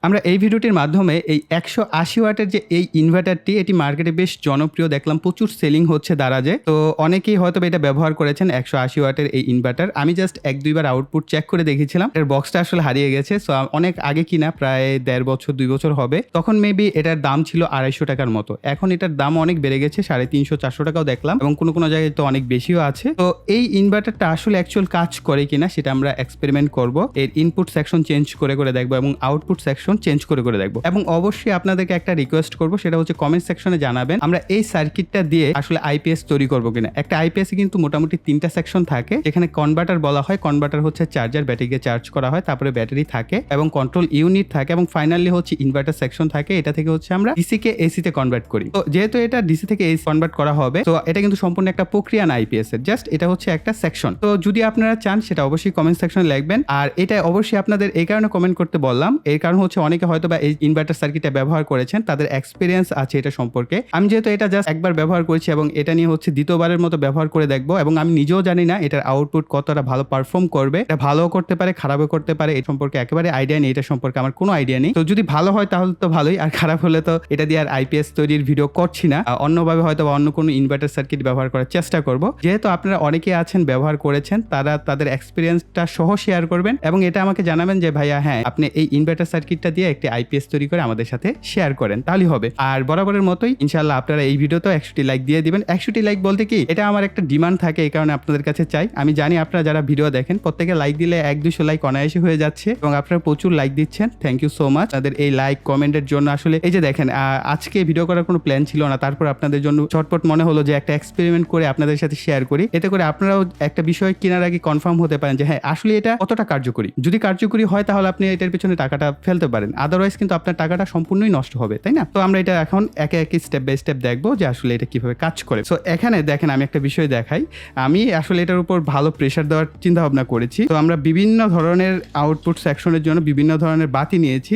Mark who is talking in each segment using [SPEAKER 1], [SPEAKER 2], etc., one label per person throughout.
[SPEAKER 1] আমরা এই ভিডিওটির মাধ্যমে এই 180 ওয়াটের যে এই ইনভার্টারটি, এটি মার্কেটে বেশ জনপ্রিয়, দেখলাম প্রচুর সেলিং হচ্ছে দারাজে। তো অনেকেই হয়তো এটা ব্যবহার করেছেন 180 ওয়াটের এই ইনভার্টার। আমি জাস্ট 1-2 বার আউটপুট চেক করে দেখেছিলাম, এর বক্সটা আসলে হারিয়ে গেছে। সো অনেক আগে কিনা, প্রায় 1.5 বছর 2 বছর হবে। তখন মেবি এটার দাম ছিল 250 টাকার মতো। এখন এটার দাম অনেক বেড়ে গেছে, 350-400 টাকাও দেখলাম, এবং কোনো জায়গায় তো অনেক বেশিও আছে। তো এই ইনভার্টারটা আসলে অ্যাকচুয়াল কাজ করে কিনা সেটা আমরা এক্সপেরিমেন্ট করব। এর ইনপুট সেকশন চেঞ্জ করে দেখবো এবং আউটপুট সেকশন চেঞ্জ করে দেখবো। এবং অবশ্যই আপনাদেরকে একটা রিকোয়েস্ট করবো, সেটা হচ্ছে কমেন্ট সেকশনে জানাবেন আমরা এই সার্কিটটা দিয়ে আসলে আইপিএস তৈরি করবো কিনা। একটা আইপিএস এ কিন্তু মোটামুটি 3টা সেকশন থাকে, যেখানে কনভার্টার বলা হয়। কনভার্টার হচ্ছে চার্জার, ব্যাটারিকে চার্জ করা হয়, তারপরে ব্যাটারি থাকে এবং কন্ট্রোল ইউনিট থাকে, এবং ফাইনালি হচ্ছে ইনভার্টার সেকশন থাকে। এটা থেকে হচ্ছে আমরা ডিসি কে এসি তে কনভার্ট করি। তো যেহেতু এটা ডিসি থেকে এসি কনভার্ট করা হবে, তো এটা কিন্তু সম্পূর্ণ একটা প্রক্রিয়া না আইপিএস এর, জাস্ট এটা হচ্ছে একটা সেকশন। তো যদি আপনারা চান সেটা অবশ্যই কমেন্ট সেকশনে লিখবেন। আর এটা অবশ্যই আপনাদের এই কারণে কমেন্ট করতে বললাম, এর কারণ হচ্ছে অনেকে হয়তো বা এই ইনভার্টার সার্কিটটা ব্যবহার করেছেন, তাদের এক্সপিরিয়েন্স আছে এটা সম্পর্কে। আমি যেহেতু এটা জাস্ট একবার ব্যবহার করেছি এবং এটা নিয়ে হচ্ছে দ্বিতীয়বারের মতো ব্যবহার করে দেখবো, এবং আমি নিজেও জানি না এটার আউটপুট কতটা ভালো পারফর্ম করবে। এটা ভালোও করতে পারে, খারাপও করতে পারে, এই সম্পর্কে একেবারে আইডিয়া নেই। এটা সম্পর্কে আমার কোনো আইডিয়া নেই। তো যদি ভালো হয় তাহলে তো ভালোই, আর খারাপ হলে তো এটা দিয়ে আর আইপিএস তৈরির ভিডিও করছি না, অন্যভাবে হয়তো বা অন্য কোনো ইনভার্টার সার্কিট ব্যবহার করার চেষ্টা করব। যেহেতু আপনারা অনেকে আছেন ব্যবহার করেছেন, তারা তাদের এক্সপিরিয়েন্সটা সহ শেয়ার করবেন এবং এটা আমাকে জানাবেন যে ভাইয়া হ্যাঁ আপনি এই ইনভার্টার সার্কিটটা দিয়ে একটি আইপিএস তৈরি করে আমাদের সাথে শেয়ার করেন, তাহলেই হবে। আর বরাবরের মতোই ইনশাআল্লাহ আপনারা এই ভিডিওতে 100টি লাইক দিয়ে দিবেন। 100টি লাইক বলতে কি, এটা আমার একটা ডিমান্ড থাকে, এই কারণে আপনাদের কাছে চাই। আমি জানি আপনারা যারা ভিডিও দেখেন প্রত্যেকে লাইক দিলে 100-200 লাইক অনায়াসে হয়ে যাচ্ছে, এবং আপনারা প্রচুর লাইক দিচ্ছেন। থ্যাংক ইউ সো মাচ তাদের এই লাইক কমেন্টের জন্য। আসলে এই যে দেখেন, আজকে ভিডিও করার কোনো প্ল্যান ছিল না, তারপর আপনাদের জন্য চটপট মনে হলো যে একটা এক্সপেরিমেন্ট করে আপনাদের সাথে শেয়ার করি। এতে করে আপনারাও একটা বিষয় কেনার আগে কনফার্ম হতে পারেন যে হ্যাঁ আসলে এটা কতটা কার্যকরী। যদি কার্যকরী হয় তাহলে আপনি এটার পিছনে টাকাটা ফেলতে পারেন, আদারওয়াইজ কিন্তু আপনার টাকাটা সম্পূর্ণই নষ্ট হবে, তাই না? তো আমরা এটা এখন একে একে স্টেপ বাই স্টেপ দেখবো যে আসলে এটা কিভাবে কাজ করে। সো এখানে দেখেন আমি একটা বিষয় দেখাই, আমি আসলে এটার উপর ভালো প্রেশার দেওয়ার চিন্তা ভাবনা করেছি। তো আমরা বিভিন্ন ধরনের আউটপুট সেকশনের জন্য বিভিন্ন ধরনের বাতি নিয়েছি।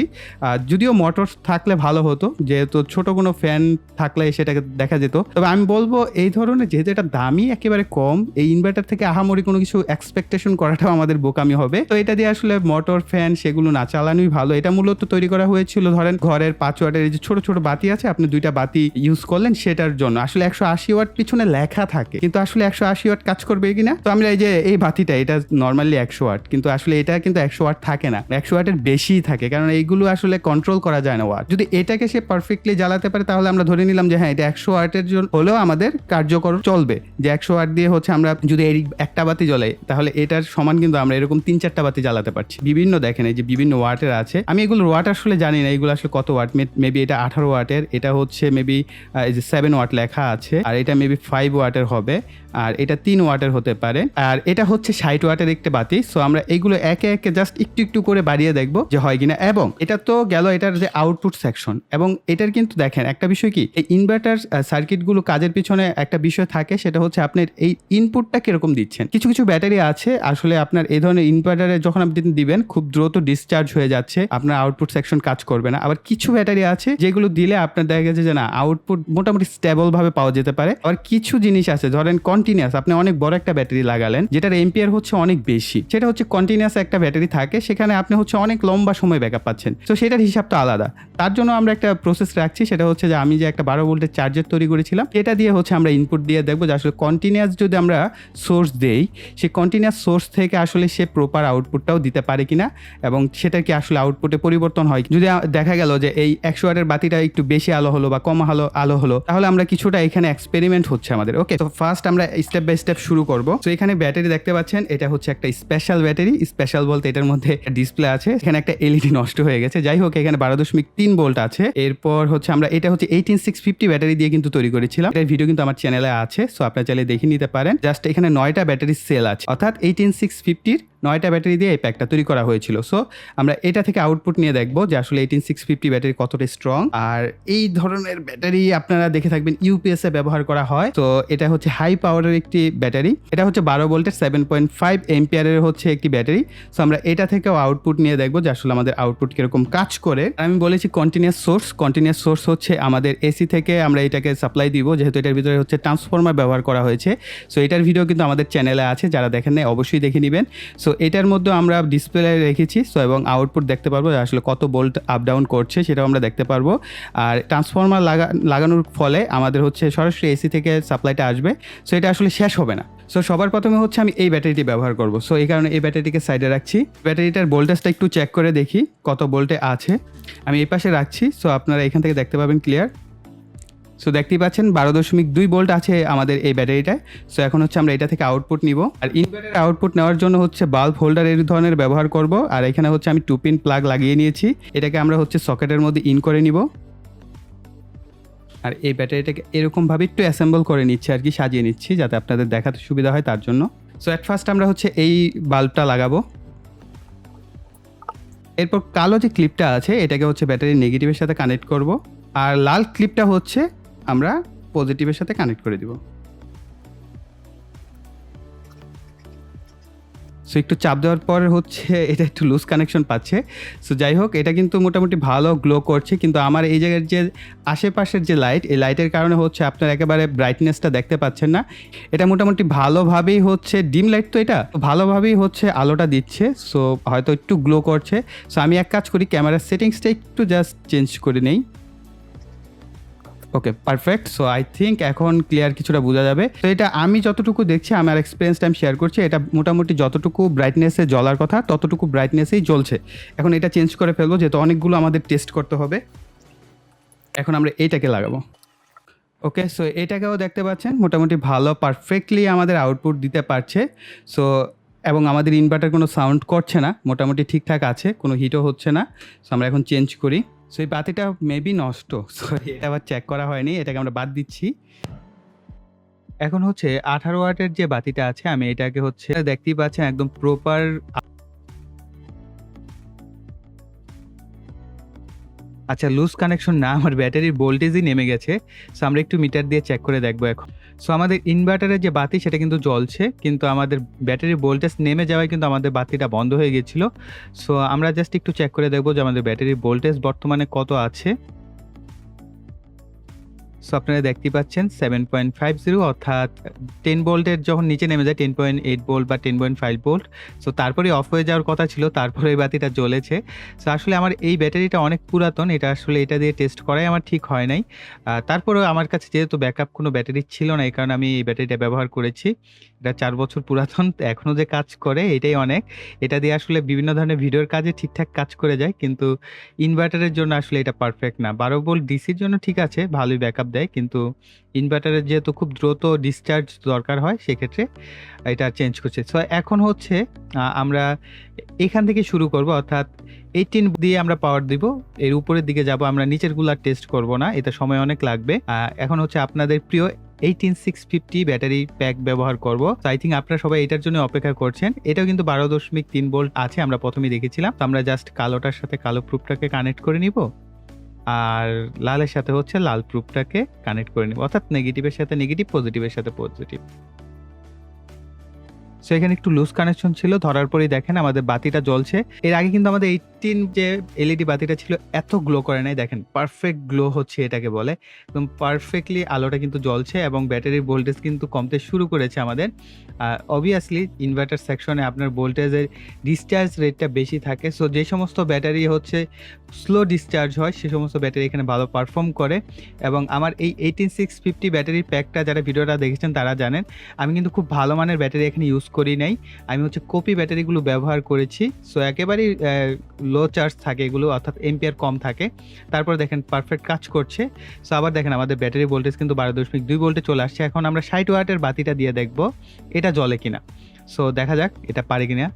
[SPEAKER 1] যদিও মোটর থাকলে ভালো হতো, যেহেতু ছোট কোনো ফ্যান থাকলে সেটাকে দেখা যেত। তবে আমি বলবো এই ধরনের, যেহেতু এটা দামই একেবারে কম, এই ইনভার্টার থেকে আহামরি কোনো কিছু এক্সপেকটেশন করাটাও আমাদের বোকামি হবে। তো এটা দিয়ে আসলে মোটর ফ্যান সেগুলো না চালানোই ভালো। এটা মূলত তৈরি করা হয়েছিল ধরেন ঘরের 5 ওয়াটের এই যে ছোট ছোট বাতি আছে, আপনি 2টা বাতি ইউজ করলেন সেটার জন্য। আসলে 180 ওয়াট পিছনে লেখা থাকে, কিন্তু আসলে 180 ওয়াট কাজ করবে কিনা। তো আমরা এই যে এই বাতিটা, এটা নর্মালি 100 ওয়াট, কিন্তু আসলে এটা কিন্তু 100 ওয়াট থাকে না, 100 ওয়াটের বেশিই থাকে, কারণ এইগুলো আসলে কন্ট্রোল করা যায় না ওয়াট। যদি এটাকে সে পারফেক্টলি জ্বালাতে পারে তাহলে আমরা ধরে নিলাম যে হ্যাঁ এটা 100 ওয়াটের জন্য হলেও আমাদের কার্যকর চলবে। যে 100 ওয়াট দিয়ে হচ্ছে আমরা যদি এই একটা বাতি জ্বলাই, তাহলে এটার সমান কিন্তু আমরা এরকম 3-4টা বাতি জ্বালাতে পারছি। বিভিন্ন দেখেন এই যে বিভিন্ন ওয়াটের আছে, আমি এগুলো ওয়াট আসলে জানি না এগুলো আসলে কত ওয়াট। মেবি এটা 18 ওয়াটের, এটা হচ্ছে মেবি এই যে 7 ওয়াট লেখা আছে, আর এটা মেবি 5 ওয়াটের হবে, আর এটা 3 ওয়াটের হতে পারে, আর এটা হচ্ছে 60 ওয়াটের একটা বাতি। সো আমরা এইগুলো একে একে জাস্ট একটু একটু করে বাড়িয়ে দেখবো যে হয় কিনা। এবং এটা তো গেল এটার যে আউটপুট সেকশন, এবং এটার কিন্তু দেখেন একটা বিষয় কি, এই ইনভার্টার সার্কিটগুলো কাজের পিছনে একটা বিষয় থাকে, সেটা হচ্ছে আপনার এই ইনপুটটা কিরকম দিচ্ছেন। কিছু কিছু ব্যাটারি আছে আসলে আপনার এই ধরনের ইনভার্টারে যখন আপনি দিবেন খুব দ্রুত ডিসচার্জ হয়ে যাচ্ছে, আপনার আউটপুট সেকশন কাজ করবে না। আবার কিছু ব্যাটারি আছে যেগুলো দিলে আপনার দেখা গেছে যে না আউটপুট মোটামুটি স্টেবল ভাবে পাওয়া যেতে পারে। আবার কিছু জিনিস আছে ধরেন কন্টিনিউয়াস, আপনি অনেক বড় একটা ব্যাটারি লাগালেন যেটার এম্পিয়ার হচ্ছে অনেক বেশি, সেটা হচ্ছে কন্টিনিউয়াস একটা ব্যাটারি থাকে, সেখানে আপনি হচ্ছে অনেক লম্বা সময় ব্যাকআপ পাচ্ছেন। তো সেটার হিসাবটা আলাদা। তার জন্য আমরা একটা প্রসেস রাখছি, সেটা হচ্ছে যে আমি যে একটা 12 ভোল্টের চার্জার তৈরি করেছিলাম, এটা দিয়ে হচ্ছে আমরা ইনপুট দিয়ে দেখবো যে আসলে কন্টিনিউয়াস যদি আমরা সোর্স দেই, সেই কন্টিনিউয়াস সোর্স থেকে আসলে সে প্রপার আউটপুটটাও দিতে পারে কিনা, এবং সেটা কি আসলে আউটপুটে পরিবর্তন হয়। যদি দেখা গেল যে এই 100 ওয়াটের বাতিটা একটু বেশি আলো হলো বা কম আলো হলো, তাহলে আমরা কিছুটা এখানে এক্সপেরিমেন্ট হচ্ছে আমাদের। ওকে, তো ফার্স্ট আমরা স্টেপ বাই স্টেপ শুরু করব। তো এখানে ব্যাটারি দেখতে পাচ্ছেন, এটা হচ্ছে একটা স্পেশাল ব্যাটারি। স্পেশাল বলতে এটার মধ্যে ডিসপ্লে আছে, এখানে একটা এলইডি নষ্ট হয়ে গেছে। যাই হোক, এখানে 12.3 ভোল্ট আছে। এরপর হচ্ছে আমরা এটা হচ্ছে 18650 ব্যাটারি দিয়ে কিন্তু তৈরি করেছিলাম। এর ভিডিও কিন্তু আমার চ্যানেলে আছে, সো আপনারা চাইলে দেখে নিতে পারেন। জাস্ট এখানে 9টা ব্যাটারি সেল আছে, অর্থাৎ 18650 9টা ব্যাটারি দিয়ে এই প্যাকটা তৈরি করা হয়েছিল। সো আমরা এটা থেকে আউটপুট নিয়ে দেখবো যে আসলে 18650 ব্যাটারি কতটা স্ট্রং। আর এই ধরনের ব্যাটারি আপনারা দেখে থাকবেন ইউপিএস এ ব্যবহার করা হয়। তো এটা হচ্ছে হাই পাওয়ারের একটি ব্যাটারি, এটা হচ্ছে 12 ভোল্টের 7.5 এম্পিয়ারের হচ্ছে একটি ব্যাটারি। সো আমরা এটা থেকেও আউটপুট নিয়ে দেখবো যে আসলে আমাদের আউটপুট কিরকম কাজ করে। আমি বলেছি কন্টিনিউয়াস সোর্স হচ্ছে আমাদের এসি থেকে আমরা এটাকে সাপ্লাই দিব, যেহেতু এটার ভিতরে হচ্ছে ট্রান্সফরমার ব্যবহার করা হয়েছে। সো এটার ভিডিও কিন্তু আমাদের চ্যানেলে আছে, যারা দেখেন নাই অবশ্যই দেখে নেবেন। সো সো এটার মধ্যে আমরা ডিসপ্লে রেখেছি। সো এবং আউটপুট দেখতে পারবো আসলে কত ভোল্ট আপ ডাউন করছে সেটাও আমরা দেখতে পারবো। আর ট্রান্সফরমার লাগানোর ফলে আমাদের হচ্ছে সরাসরি এসি থেকে সাপ্লাইটা আসবে। সো এটা আসলে শেষ হবে না। সো সবার প্রথমে হচ্ছে আমি এই ব্যাটারিটি ব্যবহার করব। সো এই কারণে এই ব্যাটারিটিকে সাইডে রাখছি। ব্যাটারিটার ভোল্টেজটা একটু চেক করে দেখি কত ভোল্টে আছে। আমি এই পাশে রাখছি। সো আপনারা এখান থেকে দেখতে পাবেন ক্লিয়ার। সো দেখতেই পাচ্ছেন 12.2 ভোল্ট আছে আমাদের এই ব্যাটারিটায়। সো এখন হচ্ছে আমরা এটা থেকে আউটপুট নিব। আর ইনভার্টারের আউটপুট নেওয়ার জন্য হচ্ছে বাল্ব হোল্ডার এই ধরনের ব্যবহার করব। আর এখানে হচ্ছে আমি 2 পিন প্লাগ লাগিয়ে নিয়েছি। এটাকে আমরা হচ্ছে সকেটের মধ্যে ইন করে নিব। আর এই ব্যাটারিটাকে এরকমভাবে একটু অ্যাসেম্বল করে নিচ্ছি আর কি, সাজিয়ে নিচ্ছি যাতে আপনাদের দেখাতে সুবিধা হয় তার জন্য। সো অ্যাট ফার্স্ট আমরা হচ্ছে এই বাল্বটা লাগাবো। এরপর কালো যে ক্লিপটা আছে এটাকে হচ্ছে ব্যাটারির নেগেটিভের সাথে কানেক্ট করব। আর লাল ক্লিপটা হচ্ছে আমরা পজিটিভের সাথে কানেক্ট করে দিব। সো একটু চাপ দেওয়ার পর হচ্ছে এটা একটু লুজ কানেকশন পাচ্ছে। সো যাই হোক, এটা কিন্তু মোটামুটি ভালো গ্লো করছে, কিন্তু আমার এই জায়গার যে আশেপাশের যে লাইট, এই লাইটের কারণে হচ্ছে আপনার একেবারে ব্রাইটনেসটা দেখতে পাচ্ছেন না। এটা মোটামুটি ভালোভাবেই হচ্ছে ডিম লাইট, তো এটা ভালোভাবেই হচ্ছে আলোটা দিচ্ছে। সো হয়তো একটু গ্লো করছে। সো আমি এক কাজ করি, ক্যামেরার সেটিংসটা একটু জাস্ট চেঞ্জ করে নেই। ওকে, পারফেক্ট। সো আই থিঙ্ক এখন ক্লিয়ার কিছুটা বোঝা যাবে। তো এটা আমি যতটুকু দেখছি, আমার এক্সপিরিয়েন্সটা আমি শেয়ার করছি। এটা মোটামুটি যতটুকু ব্রাইটনেসে জ্বলার কথা ততটুকু ব্রাইটনেসেই জ্বলছে। এখন এটা চেঞ্জ করে ফেলবো, যেহেতু অনেকগুলো আমাদের টেস্ট করতে হবে। এখন আমরা এইটাকে লাগাবো। ওকে, সো এটাকেও দেখতে পাচ্ছেন মোটামুটি ভালো পারফেক্টলি আমাদের আউটপুট দিতে পারছে। সো এবং আমাদের ইনভার্টার কোনো সাউন্ড করছে না, মোটামুটি ঠিকঠাক আছে, কোনো হিটও হচ্ছে না। সো আমরা এখন চেঞ্জ করি। সো এই বাতিটা মেবি নষ্ট, সরি এটা আবার চেক করা হয়নি, এটাকে আমরা বাদ দিচ্ছি। এখন হচ্ছে 18 ওয়াটের যে বাতিটা আছে, আমি এটাকে হচ্ছে দেখতেই পাচ্ছেন একদম প্রপার। আচ্ছা, লুজ কানেকশন না, আমার ব্যাটারির ভোল্টেজই নেমে গেছে। সো আমরা একটু মিটার দিয়ে চেক করে দেখবো এখন। সো আমাদের ইনভার্টারের যে বাতি সেটা কিন্তু জ্বলছে, কিন্তু আমাদের ব্যাটারির ভোল্টেজ নেমে যাওয়ায় কিন্তু আমাদের বাতিটা বন্ধ হয়ে গেছিলো। সো আমরা জাস্ট একটু চেক করে দেখবো যে আমাদের ব্যাটারির ভোল্টেজ বর্তমানে কত আছে। সো আপনারা দেখতেই পাচ্ছেন 7.50, অর্থাৎ 10 ভোল্টের যখন নিচে নেমে যায় 10.8 ভোল্ট বা 10.5 ভোল্ট। সো তারপরে অফ হয়ে যাওয়ার কথা ছিল, তারপরে এই বাতিটা জ্বলেছে। সো আসলে আমার এই ব্যাটারিটা অনেক পুরাতন, এটা আসলে এটা দিয়ে টেস্ট করাই আমার ঠিক হয় নাই। তারপরেও আমার কাছে যেহেতু ব্যাকআপ কোনো ব্যাটারি ছিল না, এই কারণে আমি এই ব্যাটারিটা ব্যবহার করেছি। এটা 4 বছর পুরাতন, এখনও যে কাজ করে এটাই অনেক। এটা দিয়ে আসলে বিভিন্ন ধরনের ভিডিওর কাজে ঠিকঠাক কাজ করে যায়, কিন্তু ইনভার্টারের জন্য আসলে এটা পারফেক্ট না। 12 ভোল্ট ডিসির জন্য ঠিক আছে, ভালোই ব্যাকআপ দেয়, কিন্তু ইনভার্টারের যেহেতু খুব দ্রুত ডিসচার্জ দরকার হয়, সেক্ষেত্রে এটা চেঞ্জ করছে। সো এখন হচ্ছে আমরা এখান থেকে শুরু করব, অর্থাৎ 18 দিয়ে আমরা পাওয়ার দিব, এর উপরের দিকে যাব, আমরা নিচের গুলা টেস্ট করব না, এটা সময় অনেক লাগবে। এখন হচ্ছে আপনাদের প্রিয় 18650 ব্যাটারি প্যাক ব্যবহার করব। আই থিঙ্ক আপনারা সবাই এটার জন্য অপেক্ষা করছেন। এটাও কিন্তু 12.3 ভোল্ট আছে, আমরা প্রথমেই দেখেছিলাম। তো আমরা জাস্ট কালোটার সাথে কালো প্রুফটাকে কানেক্ট করে নিব, আর লালের সাথে হচ্ছে লাল প্রুফটাকে কানেক্ট করে নিব, অর্থাৎ নেগেটিভের সাথে নেগেটিভ, পজিটিভের সাথে পজিটিভ। সো এখানে একটু লুজ কানেকশন ছিল, ধরার পরেই দেখেন আমাদের বাতিটা জ্বলছে। এর আগে কিন্তু আমাদের 18 যে এলইডি বাতিটা ছিল এত গ্লো করে নাই, দেখেন পারফেক্ট গ্লো হচ্ছে এটাকে বলে। একদম পারফেক্টলি আলোটা কিন্তু জ্বলছে এবং ব্যাটারির ভোল্টেজ কিন্তু কমতে শুরু করেছে আমাদের। অবভিয়াসলি ইনভার্টার সেকশনে আপনার ভোল্টেজের ডিসচার্জ রেটটা বেশি থাকে। সো যে সমস্ত ব্যাটারি হচ্ছে স্লো ডিসচার্জ হয়, সে সমস্ত ব্যাটারি এখানে ভালো পারফর্ম করে। এবং আমার এই 18650 ব্যাটারির প্যাকটা যারা ভিডিওটা দেখেছেন তারা জানেন, আমি কিন্তু খুব ভালো মানের ব্যাটারি এখানে ইউজ করি নাই, আমি হচ্ছে কপি ব্যাটারিগুলো ব্যবহার করেছি। সো একেবারেই লো চার্জ থাকে এগুলো, অর্থাৎ এম্পিয়ার কম থাকে। তারপর দেখেন পারফেক্ট কাজ করছে। সো আবার দেখেন আমাদের ব্যাটারি ভোল্টেজ কিন্তু 12.2 ভোল্টে চলে আসছে। এখন আমরা 60 ওয়াটের বাতিটা দিয়ে দেখব এটা জ্বলে কিনা। সো দেখা যাক এটা পারে কিনা।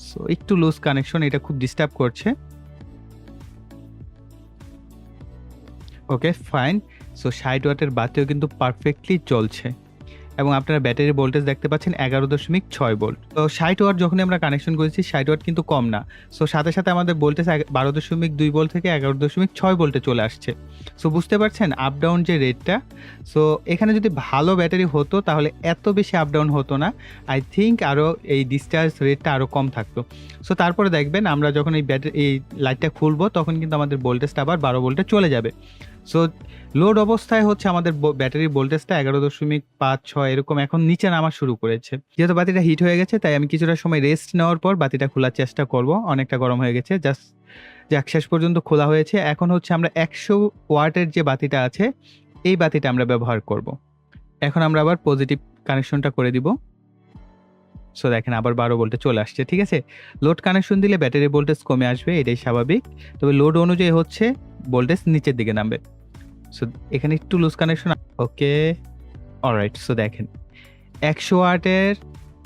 [SPEAKER 1] সো একটু লুজ কানেকশন, এটা খুব ডিস্টার্ব করছে। ওকে, ফাইন। সো 60 ওয়াটের বাতিও কিন্তু পারফেক্টলি জ্বলছে এবং আপনারা ব্যাটারির ভোল্টেজ দেখতে পাচ্ছেন 11.6 ভোল্ট। তো 60 ওয়াট যখনই আমরা কানেকশন করেছি, 60 ওয়াট কিন্তু কম না। সো সাথে সাথে আমাদের ভোল্টেজ 12.2 ভোল্ট থেকে 11.6 ভোল্টে চলে আসছে। সো বুঝতে পারছেন আপ ডাউন যে রেটটা। সো এখানে যদি ভালো ব্যাটারি হতো তাহলে এত বেশি আপ ডাউন হতো না, আই থিঙ্ক আরও এই ডিসচার্জ রেটটা আরও কম থাকতো। সো তারপরে দেখবেন আমরা যখন এই লাইটটা খুলবো তখন কিন্তু আমাদের ভোল্টেজটা আবার 12 ভোল্টে চলে যাবে। সো লোড অবস্থায় হচ্ছে আমাদের ব্যাটারির ভোল্টেজটা 11.56 এরকম এখন নিচে নামা শুরু করেছে। যেহেতু বাতিটা হিট হয়ে গেছে তাই আমি কিছুটা সময় রেস্ট নেওয়ার পর বাতিটা খোলার চেষ্টা করব। অনেকটা গরম হয়ে গেছে, জাস্ট যাক শেষ পর্যন্ত খোলা হয়েছে। এখন হচ্ছে আমরা 100 ওয়াটের যে বাতিটা আছে এই বাতিটা আমরা ব্যবহার করব। এখন আমরা আবার পজিটিভ কানেকশনটা করে দিব। সো দেখেন আবার 12 ভোল্টে চলে আসছে, ঠিক আছে। লোড কানেকশন দিলে ব্যাটারির ভোল্টেজ কমে আসবে, এটাই স্বাভাবিক। তবে লোড অনুযায়ী হচ্ছে ভোল্টেজ নিচের দিকে নামবে। সো এখানে একটু লুজ কানেকশন, ওকে, অলরাইট। সো দেখেন 100 ওয়াটের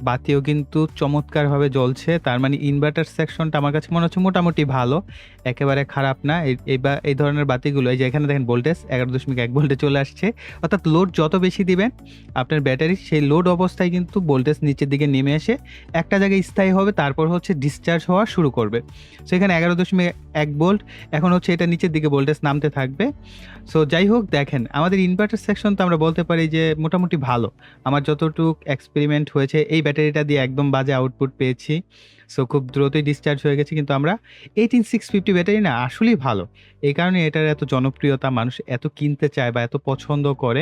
[SPEAKER 1] বাতিও কিন্তু চমৎকারভাবে জ্বলছে। তার মানে ইনভার্টার সেকশনটা আমার কাছে মনে হচ্ছে মোটামুটি ভালো, একেবারে খারাপ না। এই ধরনের বাতিগুলো, এই যে এখানে দেখেন ভোল্টেজ 11.1 ভোল্টে চলে আসছে। অর্থাৎ লোড যত বেশি দিবেন আপনার ব্যাটারি, সেই লোড অবস্থায় কিন্তু ভোল্টেজ নিচের দিকে নেমে এসে একটা জায়গায় স্থায়ী হবে, তারপর হচ্ছে ডিসচার্জ হওয়া শুরু করবে। সো এখানে 11.1 ভোল্ট, এখন হচ্ছে এটা নিচের দিকে ভোল্টেজ নামতে থাকবে। সো যাই হোক, দেখেন আমাদের ইনভার্টার সেকশন তো আমরা বলতে পারি যে মোটামুটি ভালো। আমার যতটুক এক্সপেরিমেন্ট হয়েছে এই ব্যাটারিটা দিয়ে একদম বাজে আউটপুট পেয়েছি। সো খুব দ্রুতই ডিসচার্জ হয়ে গেছে। কিন্তু আমরা 18650 ব্যাটারি না আসলেই ভালো, এই কারণে এটার এত জনপ্রিয়তা, মানুষ এত কিনতে চায় বা এত পছন্দ করে।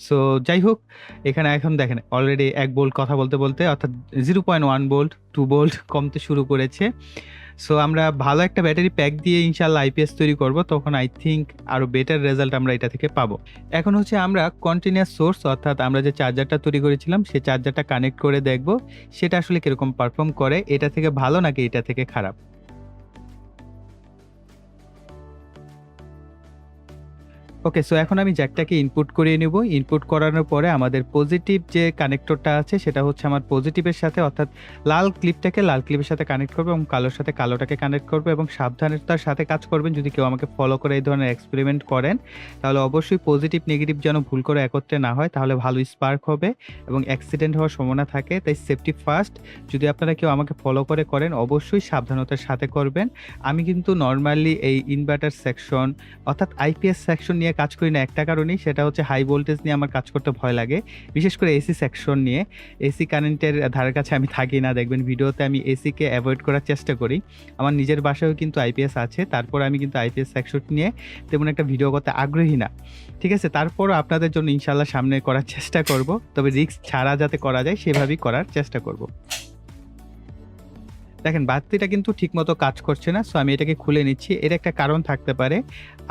[SPEAKER 1] সো যাই হোক, এখানে এখন দেখেন অলরেডি 1 ভোল্ট কথা বলতে বলতে অর্থাৎ 0.1 ভোল্ট 2 ভোল্ট কমতে শুরু করেছে। সো আমরা ভালো একটা ব্যাটারি প্যাক দিয়ে ইনশাল্লাহ আইপিএস তৈরি করব, তখন আই থিঙ্ক আরও বেটার রেজাল্ট আমরা এটা থেকে পাবো। এখন হচ্ছে আমরা কন্টিনিউয়াস সোর্স অর্থাৎ আমরা যে চার্জারটা তৈরি করেছিলাম সেই চার্জারটা কানেক্ট করে দেখব সেটা আসলে কিরকম পারফর্ম করে, এটা থেকে ভালো নাকি এটা থেকে খারাপ। ওকে, সো এখন আমি জ্যাকটাকে ইনপুট করিয়ে নেব। ইনপুট করানোর পরে আমাদের পজিটিভ যে কানেক্টরটা আছে সেটা হচ্ছে আমার পজিটিভের সাথে, অর্থাৎ লাল ক্লিপটাকে লাল ক্লিপের সাথে কানেক্ট করবো এবং কালোর সাথে কালোটাকে কানেক্ট করবো। এবং সাবধানতার সাথে কাজ করবেন, যদি কেউ আমাকে ফলো করে এই ধরনের এক্সপেরিমেন্ট করেন তাহলে অবশ্যই পজিটিভ নেগেটিভ যেন ভুল করে একত্রে না হয়, তাহলে ভালো স্পার্ক হবে এবং অ্যাক্সিডেন্ট হওয়ার সম্ভাবনা থাকে। তাই সেফটি ফার্স্ট, যদি আপনারা কেউ আমাকে ফলো করে করেন অবশ্যই সাবধানতার সাথে করবেন। আমি কিন্তু নর্মালি এই ইনভার্টার সেকশন অর্থাৎ আইপিএস সেকশন নিয়ে কাজ করি না একটা কারণেই, সেটা হচ্ছে হাই ভোল্টেজ নিয়ে আমার কাজ করতে ভয় লাগে, বিশেষ করে এসি সেকশন নিয়ে। এসি কারেন্টের ধারের কাছে আমি থাকি না, দেখবেন ভিডিওতে আমি এসিকে অ্যাভয়েড করার চেষ্টা করি। আমার নিজের বাসায়ও কিন্তু আইপিএস আছে, তারপর আমি কিন্তু আইপিএস সেকশন নিয়ে তেমন একটা ভিডিও করতে আগ্রহী না, ঠিক আছে। তারপরও আপনাদের জন্য ইনশাল্লাহ সামনে করার চেষ্টা করব, তবে রিস্ক ছাড়া যাতে করা যায় সেভাবেই করার চেষ্টা করব। দেখেন বাতিটা কিন্তু ঠিকমতো কাজ করছে না, সো আমি এটাকে খুলে নিচ্ছি। এর একটা কারণ থাকতে পারে,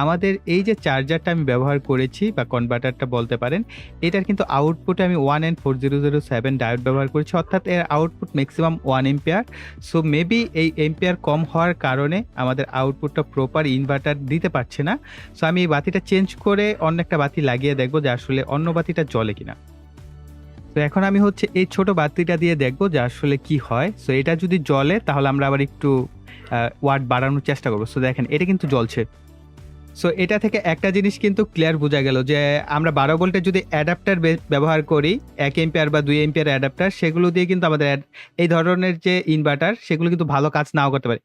[SPEAKER 1] আমাদের এই যে চার্জারটা আমি ব্যবহার করেছি বা কনভার্টারটা বলতে পারেন, এটার কিন্তু আউটপুটে আমি 1N4007 ডায়োড ব্যবহার করেছি, অর্থাৎ এর output maximum 1 ampere. So maybe এই এম্পিয়ার কম হওয়ার কারণে আমাদের আউটপুটটা প্রপার ইনভার্টার দিতে পারছে না। সো আমি এই বাতিটা চেঞ্জ করে অন্য একটা বাতি লাগিয়ে দেখবো যে আসলে অন্য বাতিটা জ্বলে কিনা। তো এখন আমি হচ্ছে এই ছোট বাতিটা দিয়ে দেখবো যে আসলে কি হয়। সো এটা যদি জ্বলে তাহলে আমরা আবার একটু ওয়াট বাড়ানোর চেষ্টা করবো। সো দেখেন এটা কিন্তু জ্বলছে। সো এটা থেকে একটা জিনিস কিন্তু ক্লিয়ার বোঝা গেল যে আমরা 12 ভোল্টের যদি অ্যাডাপ্টার ব্যবহার করি, 1 এম্পিয়ার বা 2 এম্পিয়ার অ্যাডাপ্টার, সেগুলো দিয়ে কিন্তু আমাদের এই ধরনের যে ইনভার্টার সেগুলো কিন্তু ভালো কাজ নাও করতে পারে।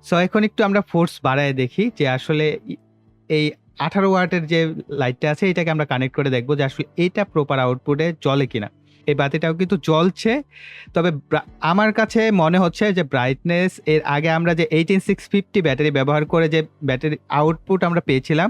[SPEAKER 1] সো এখন একটু আমরা ফোর্স বাড়ায় দেখি যে আসলে এই 18 ওয়াটের যে লাইটটা আছে এটাকে আমরা কানেক্ট করে দেখবো যে আসলে এটা প্রপার আউটপুটে জ্বলে কিনা। এই বাতিটাও কিন্তু জ্বলছে, তবে আমার কাছে মনে হচ্ছে যে ব্রাইটনেস এর আগে আমরা যে 18650 ব্যাটারি ব্যবহার করে যে ব্যাটারি আউটপুট আমরা পেয়েছিলাম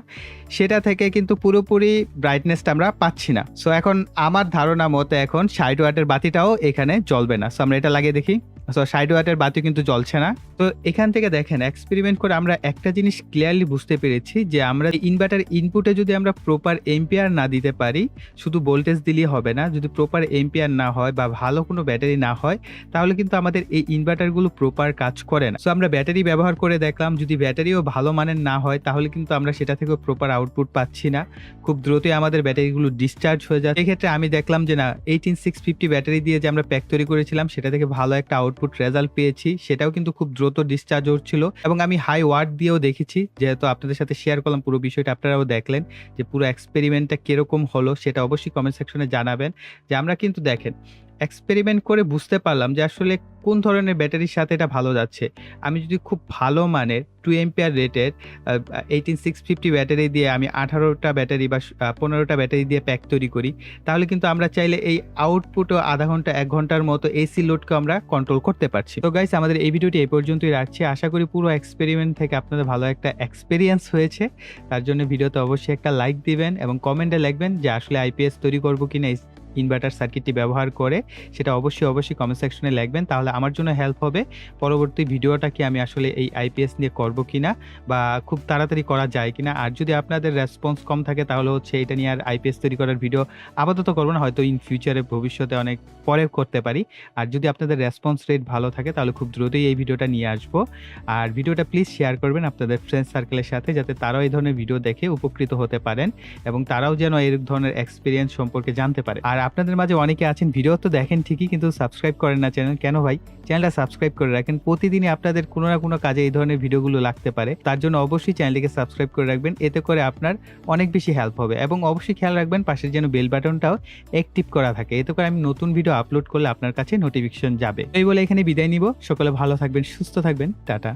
[SPEAKER 1] সেটা থেকে কিন্তু পুরোপুরি ব্রাইটনেসটা আমরা পাচ্ছি না। সো এখন আমার ধারণা মতে এখন 60 ওয়াটের বাতিটাও এখানে জ্বলবে না। সো আমরা এটা লাগিয়ে দেখি। সো 60 ওয়াটের বাতি কিন্তু জ্বলছে না। তো এখান থেকে দেখেন এক্সপেরিমেন্ট করে আমরা একটা জিনিস ক্লিয়ারলি বুঝতে পেরেছি যে আমরা ইনভার্টার ইনপুটে যদি আমরা প্রপার এম্পিয়ার না দিতে পারি, শুধু ভোল্টেজ দিলেই হবে না, যদি প্রপার এম্পিয়ার না হয় বা ভালো কোনো ব্যাটারি না হয় তাহলে কিন্তু আমাদের এই ইনভার্টারগুলো প্রপার কাজ করে না। সো আমরা ব্যাটারি ব্যবহার করে দেখলাম, যদি ব্যাটারিও ভালো মানের না হয় তাহলে কিন্তু আমরা সেটা থেকে প্রপার আউটপুট পাচ্ছি না, খুব দ্রুতই আমাদের ব্যাটারিগুলো ডিসচার্জ হয়ে যায়। এক্ষেত্রে আমি দেখলাম যে না, 18650 ব্যাটারি দিয়ে যে আমরা প্যাক তৈরি করেছিলাম সেটা থেকে ভালো একটা আউটপুট রেজাল্ট পেয়েছি, সেটাও কিন্তু খুব দ্রুত ডিসচার্জ হচ্ছিল। এবং আমি হাই ওয়াট দিয়েও দেখেছি, যেহেতু আপনাদের সাথে শেয়ার করলাম পুরো বিষয়টা, আপনারাও দেখলেন যে পুরো এক্সপেরিমেন্টটা কিরকম হলো, সেটা অবশ্যই কমেন্ট সেকশনে জানাবেন। যে আমরা কিন্তু দেখেন এক্সপেরিমেন্ট করে বুঝতে পারলাম যে আসলে কোন ধরনের ব্যাটারির সাথে এটা ভালো যাচ্ছে। আমি যদি খুব ভালো মানের 2 অ্যাম্পিয়ার রেটেড 18650 ব্যাটারি দিয়ে আমি 18 টা ব্যাটারি বা 15 টা ব্যাটারি দিয়ে প্যাক তৈরি করি, তাহলে কিন্তু আমরা চাইলে এই আউটপুটও আধা ঘন্টা 1 ঘন্টার মতো এসি লোডকে আমরা কন্ট্রোল করতে পারছি। তো গাইস, আমাদের এই ভিডিওটি এই পর্যন্তই রাখছি। আশা করি পুরো এক্সপেরিমেন্ট থেকে আপনাদের ভালো একটা এক্সপেরিয়েন্স হয়েছে। তার জন্য ভিডিওতে অবশ্যই একটা লাইক দিবেন এবং কমেন্টে লিখবেন যে আসলে আইপিএস তৈরি করব কিনা ইনভার্টার সার্কিটটি ব্যবহার করে। সেটা অবশ্যই কমেন্ট সেকশনে লিখবেন, তাহলে আমার জন্য হেল্প হবে পরবর্তী ভিডিওটা কি আমি আসলে এই আইপিএস নিয়ে করব কিনা বা খুব তাড়াতাড়ি করা যায় কিনা। আর যদি আপনাদের রেসপন্স কম থাকে তাহলে হচ্ছে এটা নিয়ে আর আইপিএস তৈরি করার ভিডিও আপাতত করবো না, হয়তো ইন ফিউচারে ভবিষ্যতে অনেক পরে করতে পারি। আর যদি আপনাদের রেসপন্স রেট ভালো থাকে তাহলে খুব দ্রুতই এই ভিডিওটা নিয়ে আসবো। আর ভিডিওটা প্লিজ শেয়ার করবেন আপনাদের ফ্রেন্ড সার্কেলের সাথে, যাতে তারাও এই ধরনের ভিডিও দেখে উপকৃত হতে পারেন এবং তারাও যেন এই ধরনের এক্সপিরিয়েন্স সম্পর্কে জানতে পারে। আর আপনাদের মাঝে অনেকে আছেন ভিডিও তো দেখেন ঠিকই কিন্তু সাবস্ক্রাইব করেন না চ্যানেল। কেন ভাই? চ্যানেলটা সাবস্ক্রাইব করে রাখেন, প্রতিদিনই আপনাদের কোনো না কোনো কাজে এই ধরনের ভিডিওগুলো লাগতে পারে। তার জন্য অবশ্যই চ্যানেলটিকে সাবস্ক্রাইব করে রাখবেন, এতে করে আপনার অনেক বেশি হেল্প হবে। এবং অবশ্যই খেয়াল রাখবেন পাশের যেন বেল বাটনটাও অ্যাক্টিভ করা থাকে, এতে করে আমি নতুন ভিডিও আপলোড করলে আপনার কাছে নোটিফিকেশন যাবে। এই বলে এখানে বিদায় নিব। সকলে ভালো থাকবেন, সুস্থ থাকবেন, টাটা।